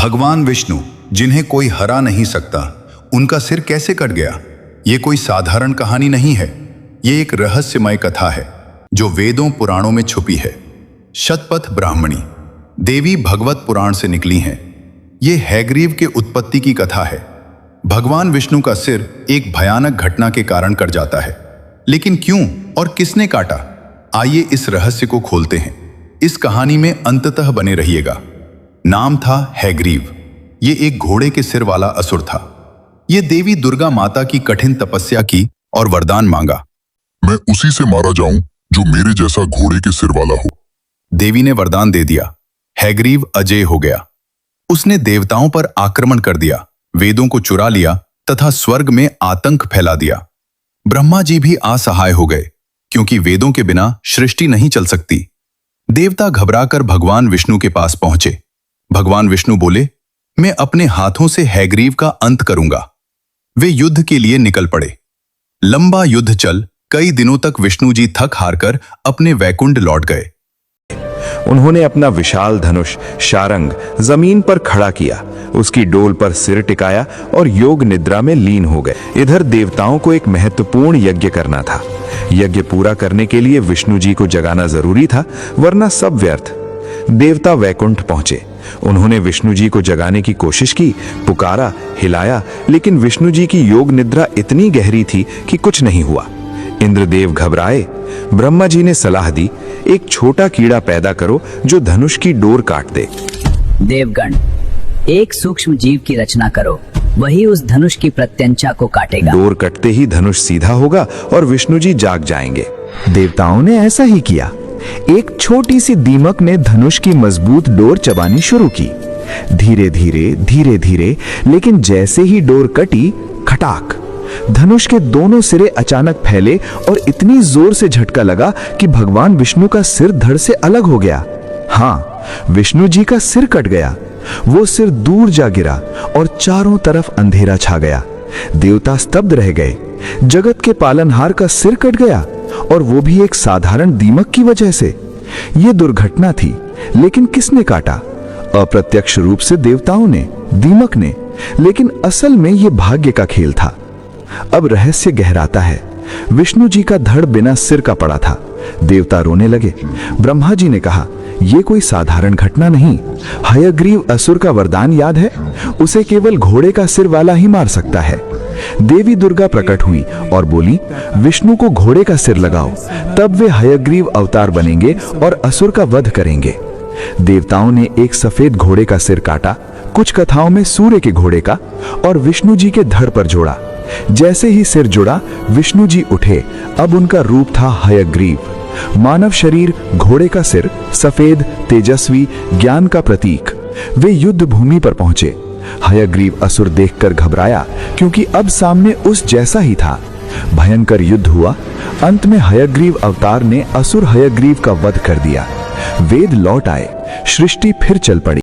भगवान विष्णु जिन्हें कोई हरा नहीं सकता, उनका सिर कैसे कट गया? ये कोई साधारण कहानी नहीं है। ये एक रहस्यमय कथा है जो वेदों पुराणों में छुपी है। शतपथ ब्राह्मणी देवी भगवत पुराण से निकली हैं। ये हैग्रीव के उत्पत्ति की कथा है। भगवान विष्णु का सिर एक भयानक घटना के कारण कट जाता है, लेकिन क्यों और किसने काटा? आइए इस रहस्य को खोलते हैं। इस कहानी में अंततः बने रहिएगा। नाम था हैग्रीव। ये एक घोड़े के सिर वाला असुर था। ये देवी दुर्गा माता की कठिन तपस्या की और वरदान मांगा, मैं उसी से मारा जाऊं जो मेरे जैसा घोड़े के सिर वाला हो। देवी ने वरदान दे दिया। हैग्रीव अजेय हो गया। उसने देवताओं पर आक्रमण कर दिया, वेदों को चुरा लिया तथा स्वर्ग में आतंक फैला दिया। ब्रह्मा जी भी असहाय हो गए, क्योंकि वेदों के बिना सृष्टि नहीं चल सकती। देवता घबराकर भगवान विष्णु के पास पहुंचे। भगवान विष्णु बोले, मैं अपने हाथों से हैग्रीव का अंत करूंगा। वे युद्ध के लिए निकल पड़े। लंबा युद्ध चल कई दिनों तक विष्णु जी थक हारकर अपने वैकुंठ लौट गए। उन्होंने अपना विशाल धनुष शारंग जमीन पर खड़ा किया, उसकी डोल पर सिर टिकाया और योग निद्रा में लीन हो गए। इधर देवताओं को एक महत्वपूर्ण यज्ञ करना था। यज्ञ पूरा करने के लिए विष्णु जी को जगाना जरूरी था, वरना सब व्यर्थ। देवता वैकुंठ पहुंचे। उन्होंने विष्णु जी को जगाने की कोशिश की, पुकारा, हिलाया, लेकिन विष्णु जी की योग निद्रा इतनी गहरी थी कि कुछ नहीं हुआ। इंद्रदेव घबराए। ब्रह्मा जी ने सलाह दी, एक छोटा कीड़ा पैदा करो जो धनुष की डोर काट दे। देवगण, एक सूक्ष्म जीव की रचना करो, वही उस धनुष की प्रत्यंचा को काटेगा। डोर कटते ही धनुष सीधा होगा और विष्णु जी जाग जाएंगे। देवताओं ने ऐसा ही किया। एक छोटी सी दीमक ने धनुष की मजबूत डोर चबानी शुरू की। धीरे धीरे, लेकिन जैसे ही डोर कटी, खटाक, धनुष के दोनों सिरे अचानक फैले और इतनी जोर से झटका लगा कि भगवान विष्णु का सिर धड़ से अलग हो गया। हाँ, विष्णु जी का सिर कट गया। वो सिर दूर जा गिरा और चारों तरफ अंधेरा छा गया। देवता स्तब्ध रह गए। जगत के पालनहार का सिर कट गया, और वो भी एक साधारण दीमक की वजह से। ये दुर्घटना थी, लेकिन किसने काटा? अप्रत्यक्ष रूप से देवताओं ने, दीमक ने, लेकिन असल में ये भाग्य का खेल था। अब रहस्य गहराता है। विष्णु जी का धड़ बिना सिर का पड़ा था। देवता रोने लगे। ब्रह्मा जी ने कहा, यह कोई साधारण घटना नहीं। हयग्रीव असुर का वरदान याद है? उसे केवल घोड़े का सिर वाला ही मार सकता है। देवी दुर्गा प्रकट हुई और बोली, विष्णु को घोड़े का सिर लगाओ, तब वे हयग्रीव अवतार बनेंगे और असुर का वध करेंगे। देवताओं ने एक सफेद घोड़े का सिर काटा, कुछ कथाओं में सूर्य के घोड़े का, और विष्णु जी के धड़ पर जोड़ा। जैसे ही सिर जुड़ा, विष्णु जी उठे। अब उनका रूप था हयग्रीव। मानव शरीर, घोड़े का सिर, सफेद, तेजस्वी, ज्ञान का प्रतीक। वे युद्ध भूमि पर पहुंचे। हयग्रीव असुर देखकर घबराया, क्योंकि अब सामने उस जैसा ही था। भयंकर युद्ध हुआ। अंत में हयग्रीव अवतार ने असुर हयग्रीव का वध कर दिया। वेद लौट आए। सृष्टि फिर चल पड़ी।